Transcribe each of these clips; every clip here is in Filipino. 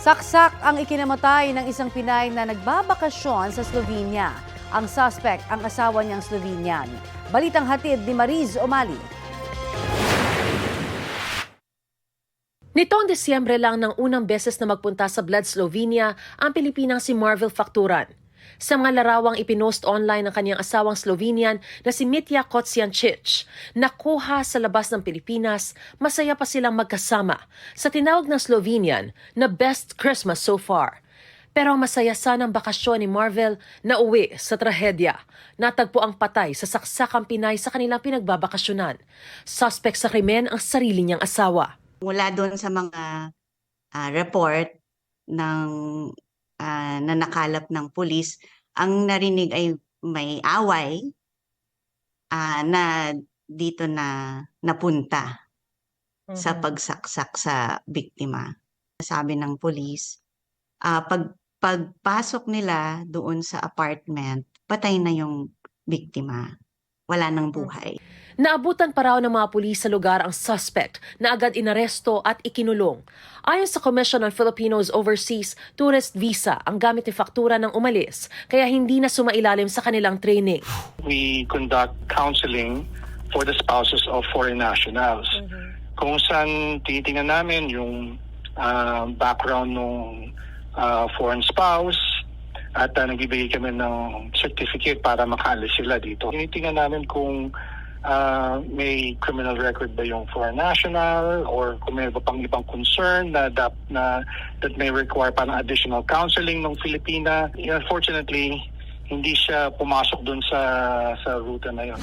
Saksak ang ikinamatay ng isang Pinay na nagbabakasyon sa Slovenia. Ang suspect, ang asawa niyang Slovenian. Balitang hatid ni Mariz Umali. Nitong Desyembre lang nang unang beses na magpunta sa Bled, Slovenia ang Pilipinang si Marvel Facturan. Sa mga larawang ipinost online ng kanyang asawang Slovenian na si Mitya Kociancic, nakuha sa labas ng Pilipinas, masaya pa silang magkasama sa tinawag ng Slovenian na best Christmas so far. Pero masaya sanang bakasyon ni Marvel na uwi sa trahedya. Natagpo ang patay sa saksakang Pinay sa kanilang pinagbabakasyonan. Suspect sa krimen ang sarili niyang asawa. Mula doon sa mga report ng na nakalap ng pulis, ang narinig ay may away na dito na napunta sa pagsaksak sa biktima. Sabi ng pulis, pagpasok nila doon sa apartment, patay na yung biktima. Wala nang buhay. Naabutan pa raw ng mga pulis sa lugar ang suspect na agad inaresto at ikinulong. Ayon sa Commission on Filipinos Overseas Tourist Visa, ang gamit ni faktura ng umalis, kaya hindi na sumailalim sa kanilang training. We conduct counseling for the spouses of foreign nationals. Kung saan tinitingnan namin yung background ng foreign spouse at nagbibigay kami ng certificate para makaalis sila dito. Tinitingnan namin kung may criminal record ba yung foreign national or kung may pang ibang concern that may require parang additional counseling ng Filipina. Unfortunately, hindi siya pumasok dun sa ruta na yun.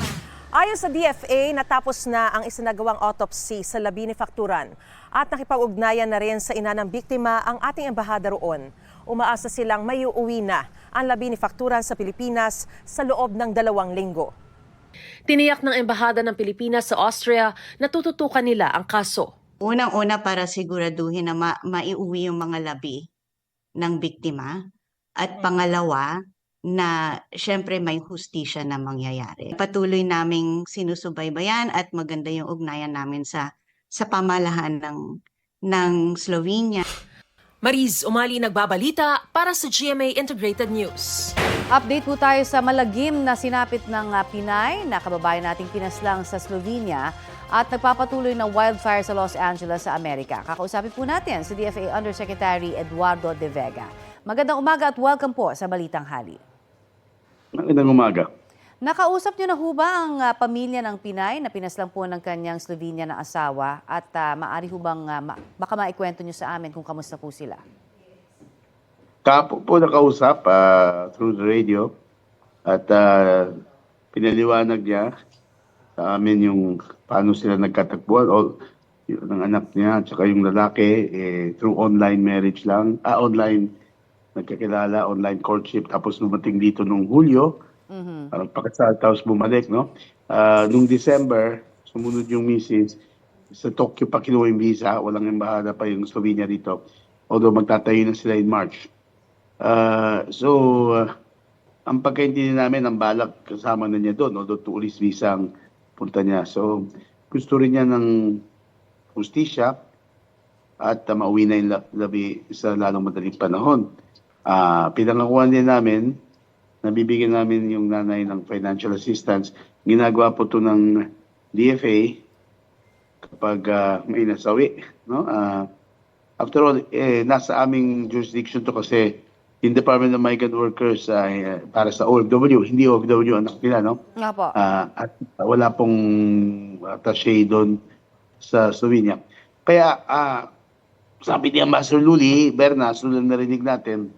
Ayon sa DFA, natapos na ang isinagawang autopsy sa labi ni Facturan at nakipag-ugnayan na rin sa ina ng biktima ang ating embahada roon. Umaasa silang may uuwi na ang labi ni Facturan sa Pilipinas sa loob ng 2 linggo. Tiniyak ng Embahada ng Pilipinas sa Austria na tututukan nila ang kaso. Unang-una para siguraduhin na maiuwi yung mga labi ng biktima. At pangalawa, na syempre may hustisya na mangyayari. Patuloy naming sinusubaybayan at maganda yung ugnayan namin sa pamalahan ng Slovenia. Mariz Umali nagbabalita para sa GMA Integrated News. Update po tayo sa malagim na sinapit ng Pinay na kababayan nating pinaslang sa Slovenia at nagpapatuloy ng wildfire sa Los Angeles sa Amerika. Kakausapin po natin si DFA Undersecretary Eduardo De Vega. Magandang umaga at welcome po sa Balitang Hali. Magandang umaga. Nakausap niyo na ho ba ang pamilya ng Pinay na pinaslang po ng kanyang Slovenian na asawa at maaari ho bang baka maikwento niyo sa amin kung kamusta po sila? Kapo po nakausap through the radio at pinaliwanag niya sa amin yung paano sila nagkatagpuan o ng anak niya at saka yung lalaki through online marriage lang, online nagkakilala, online courtship tapos dumating dito nung Hulyo, parang pakasal tapos bumalik, no? Nung December, sumunod yung misis, sa Tokyo pa kinuha yung visa, walang embahada pa yung Slovenia dito, although magtatayo na sila in March. Ang pagkaintindi namin, ang balak kasama na niya doon, although tourist visa ang punta niya. So, gusto rin niya ng hustisya at mauwi na yung labi sa lalong madaling panahon. Pinangakuan din namin, nabibigyan namin yung nanay ng financial assistance. Ginagawa po ito ng DFA kapag may nasawi. No? After all, nasa aming jurisdiction to kasi yung Department of Migrant Workers para sa OFW, hindi OFW anak nila, no? Nga po. At wala pong attaché doon sa Slovenia. Kaya, sabi ni Ambassador Luli, Bernas, nung narinig natin,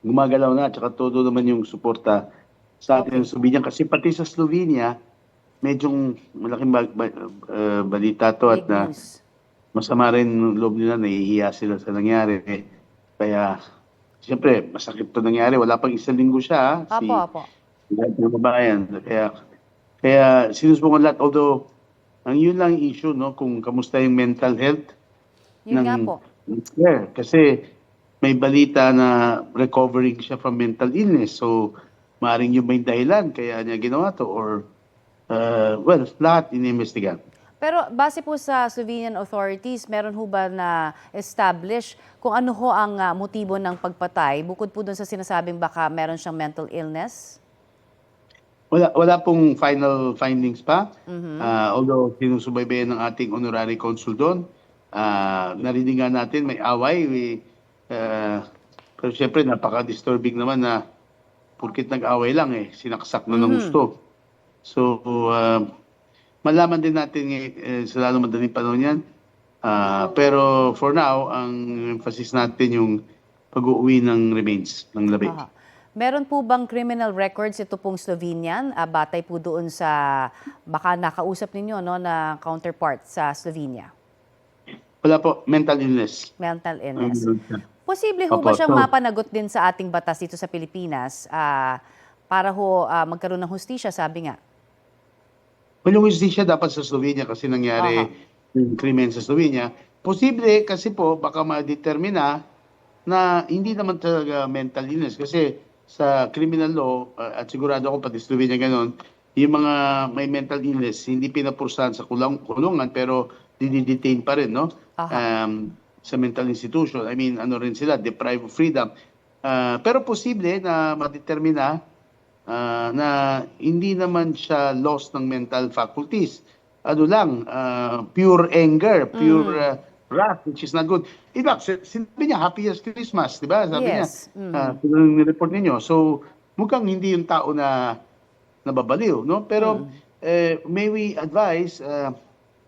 gumagalaw na, tsaka todo naman yung suporta sa atin sa Slovenia. Kasi pati sa Slovenia, medyo malaking balita to at na masama rin loob nila, nahihiya sila sa nangyari. Kaya, siyempre, masakit to nangyari. Wala pang 1 linggo siya. Apo. Kaya sinusubukan lahat. Although, ang yun lang issue, no, kung kamusta yung mental health. Yun nga po. Kasi may balita na recovering siya from mental illness. So, maaaring yun may dahilan kaya niya ginawa to. Or, lahat inimbestigan. Pero base po sa Slovenian authorities, meron ho ba na establish kung ano ho ang motibo ng pagpatay? Bukod po dun sa sinasabing baka meron siyang mental illness? Wala pong final findings pa. Although sinusubaybayan ng ating honorary consul doon, narinig nga natin may away. Pero siyempre napaka-disturbing naman na purkit nag-away lang sinaksak na ng gusto. So malaman din natin sa lalo madaling panahon yan. Pero for now, ang emphasis natin yung pag-uwi ng remains ng labi. Meron po bang criminal records ito pong Slovenian? Batay po doon sa baka nakausap ninyo na counterpart sa Slovenia. Wala po, mental illness. Mental illness. Posible ho ba Opo, siyang so, mapanagot din sa ating batas dito sa Pilipinas para ho magkaroon ng hustisya, sabi nga? Well, yung justisya dapat sa Slovenia kasi nangyari yung krimen sa Slovenia. Posible kasi po baka ma-determina na hindi naman talaga mental illness kasi sa criminal law at sigurado ako pati Slovenia ganun, yung mga may mental illness hindi pinapursahan sa kulungan pero didetain pa rin sa mental institution. I mean, ano rin sila, deprived of freedom. Pero posible na ma-determina na hindi naman siya loss ng mental faculties. Ano lang, pure anger, pure wrath, which is not good. In fact, sinabi niya, happiest Christmas, di ba? Sabi niya, report ninyo. So, mukhang hindi yung tao na nababaliw, no? Pero, may we advise,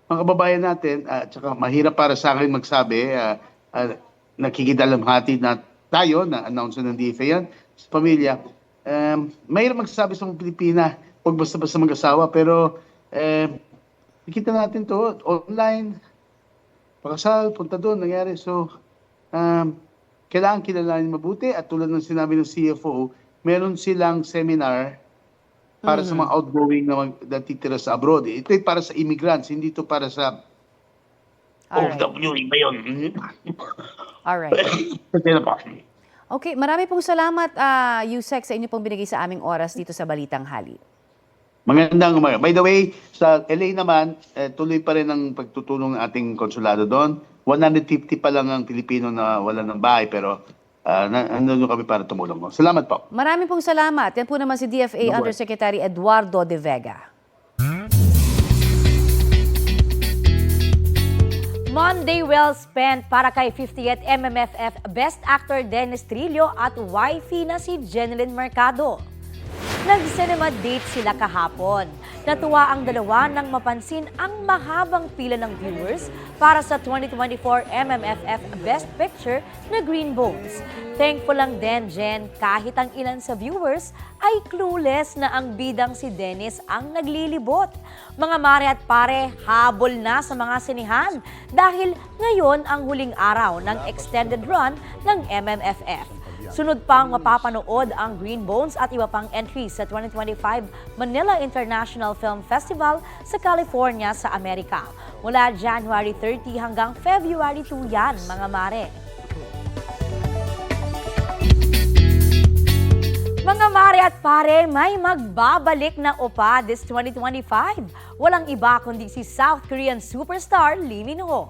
mga kababayan natin, at saka mahirap para sa akin magsabi, nakikidalamhati na tayo, na-announce ng DFA yan, sa pamilya, mahirap magsasabi sa mga Pilipina, huwag basta-basta mag-asawa, pero nakita natin to online, pakasal, punta doon, nangyari. So, kailangan kilalanin mabuti at tulad ng sinabi ng CFO, meron silang seminar para sa mga outgoing na natitira sa abroad. Ito ay para sa immigrants, hindi ito para sa OFW, iba yun. Alright. Okay, marami pong salamat, Yusek, sa inyo pong binigay sa aming oras dito sa Balitang Hali. Magandang umaga. By the way, sa LA naman, tuloy pa rin ang pagtutulong ng ating konsulado doon. 150 pa lang ang Pilipino na wala ng bahay, pero nandun kami para tumulong. Salamat po. Maraming pong salamat. Yan po naman si DFA Undersecretary Eduardo De Vega. Monday well spent para kay 50th MMFF Best Actor Dennis Trillo at wifey na si Jeneline Mercado. Nag-cinema date sila kahapon. Natuwa ang dalawa nang mapansin ang mahabang pila ng viewers para sa 2024 MMFF Best Picture na Green Bones. Thankful lang din, Jen, kahit ang ilan sa viewers ay clueless na ang bidang si Dennis ang naglilibot. Mga mare at pare, habol na sa mga sinihan dahil ngayon ang huling araw ng extended run ng MMFF. Sunod pang mapapanood ang Green Bones at iba pang entries sa 2025 Manila International Film Festival sa California sa Amerika. Mula January 30 hanggang February 2 yan, mga mare. Mga mare at pare, may magbabalik na OPA this 2025. Walang iba kundi si South Korean superstar Lee Min-ho.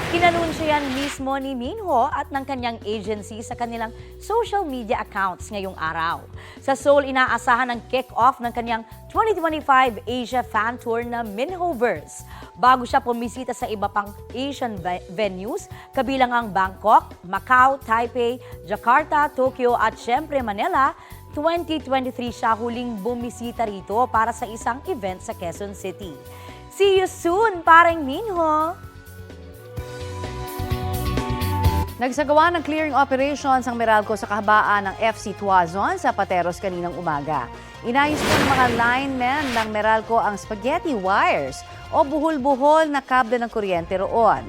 Kinanunsyo yan mismo ni Minho at ng kanyang agency sa kanilang social media accounts ngayong araw. Sa Seoul, inaasahan ang kick-off ng kanyang 2025 Asia Fan Tour na Minhoverse. Bago siya pumisita sa iba pang Asian venues, kabilang ang Bangkok, Macau, Taipei, Jakarta, Tokyo at syempre Manila, 2023 siya huling bumisita rito para sa isang event sa Quezon City. See you soon, pareng Minho! Nagsagawa ng clearing operations ang Meralco sa kahabaan ng FC Tuazon sa Pateros kaninang umaga. Inayos po ng mga linemen ng Meralco ang spaghetti wires o buhol-buhol na kable ng kuryente roon.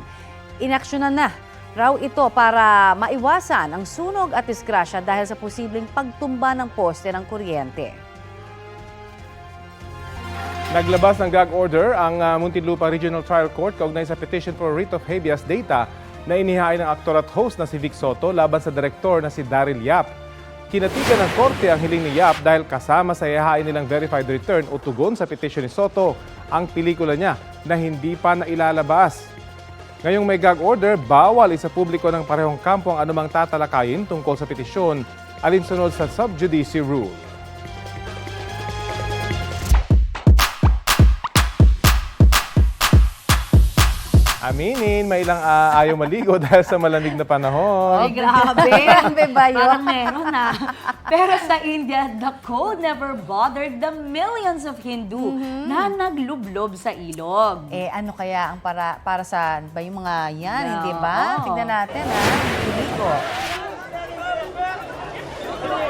Inaksyonan na raw ito para maiwasan ang sunog at disgrasya dahil sa posibleng pagtumba ng poste ng kuryente. Naglabas ng gag order ang Muntinlupa Regional Trial Court kaugnay sa petition for writ of habeas data na inihain ng aktor at host na si Vic Soto laban sa direktor na si Daryl Yap. Kinatigan ng korte ang hiling ni Yap dahil kasama sa ihahain nilang verified return o tugon sa petisyon ni Soto ang pelikula niya na hindi pa nailalabas. Ngayong may gag order, bawal isa publiko ng parehong kampo ang anumang tatalakayin tungkol sa petisyon alinsunod sa sub judice rule. Aminin, may ilang ayaw maligo dahil sa malamig na panahon. Ay, grabe. Grabe ba yun? Parang meron na. Pero sa India, the cold never bothered the millions of Hindu na naglublob sa ilog. Eh, ano kaya ang para sa ba yung mga yan, No. hindi ba? Tignan natin, ha? Piligo.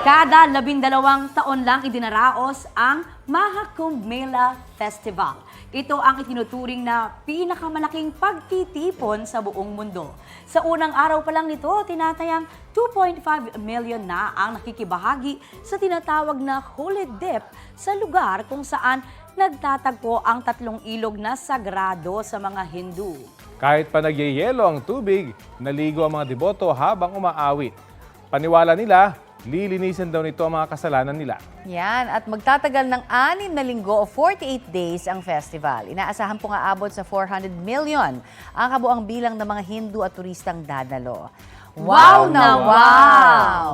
Kada 12 taon lang idinaraos ang Mahakumbh Mela Festival. Ito ang itinuturing na pinakamalaking pagtitipon sa buong mundo. Sa unang araw pa lang nito, tinatayang 2.5 million na ang nakikibahagi sa tinatawag na Holy Dip sa lugar kung saan nagtatagpo ang 3 ilog na sagrado sa mga Hindu. Kahit pa nagyayelo ang tubig, naligo ang mga deboto habang umaawit. Paniwala nila, lilinisin daw nito ang mga kasalanan nila. Yan, at magtatagal ng 6 na linggo o 48 days ang festival. Inaasahan pong aabot sa 400 million ang kabuang bilang ng mga Hindu at turistang dadalo. Wow na wow!